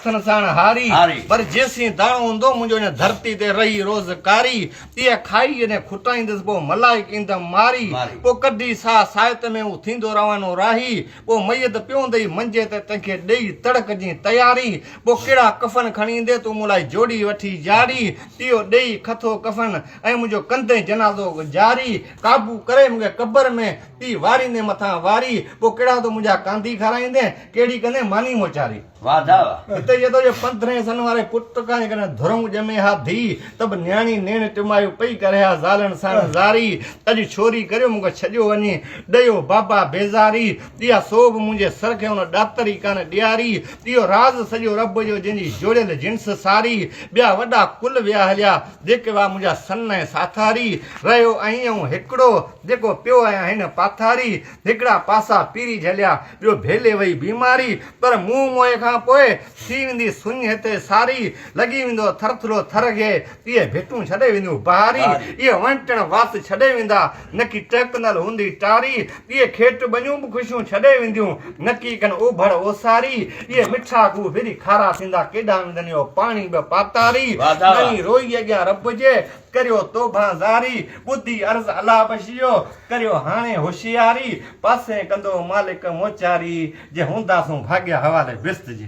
हथन साण हारी पर जेसी दाणो हूंदो मुंहिंजो हिन धरती ते रही रोज़कारी तीअं खाई ने खुटाईंदुसि पोइ मलाइक ईंदमि मारी पोइ कढी सा साहित में हू थींदो रवानो राही पोइ मैयत पियोंदई मंजे ते तंहिंखे ॾेई तड़क जी तयारी पोइ कहिड़ा कफ़न खणी ईंदे तूं मूं लाइ जोड़ी वठी जारी इहो ॾेई खथो कफ़न ऐं मुंहिंजो कंदे जनाज़ो जारी काबू करे मूंखे क़बर में ती वारींदे मथां वारी पोइ कहिड़ा तो मुंहिंजा कांदी खाराईंदे कहिड़ी कंदे मानी मोचारी हिते जे तो 15 सन वारे पुट खां कने धुरम ॼमे हा धी तब न्याणी नेण टिमायो पई करे हा ज़ालण साण ज़ारी अॼु छोरी करियो मूंखे छॾियो वञे ॾियो बाबा बेज़ारी इहा सोभ मुंहिंजे सर खे हुन ॾातरी कान ॾियारी इहो राज़ सॼो रब जो जंहिंजी जोड़ियल जिन्स सारी ॿिया वॾा कुल विया हलिया जेके हुआ मुंहिंजा सन ऐं साथारी रहियो ऐं हिकिड़ो जेको पियो आहियां हिन पाथारी हिकिड़ा पासा पीरी झलिया ॿियो भेले वई बीमारी पर मुंहुं मोए खां पोइ थी वेंदी सुञ हिते सारी लॻी वेंदो थरथरो थर खे इहे भिटूं छॾे वेंदियूं बहारी इहे वंटण वात छॾे वेंदा नकी टहकंदल हूंदी टारी इहे खेट बनियूं बि ख़ुशियूं छॾे वेंदियूं नकी कनि ओभड़ ओसारी इहे मिठा गू फिरी खारा थींदा केॾा वेंदनि इहो पाणी बि पातारी नहीं रोई अॻियां रब जे करियो तोबा ज़ारी बुद्धि अर्ज़ अला बशियो करियो हाणे होशियारी पासे कंदो मालिक मोचारी जे हूंदासूं भाग्य हवाले बिस्त जी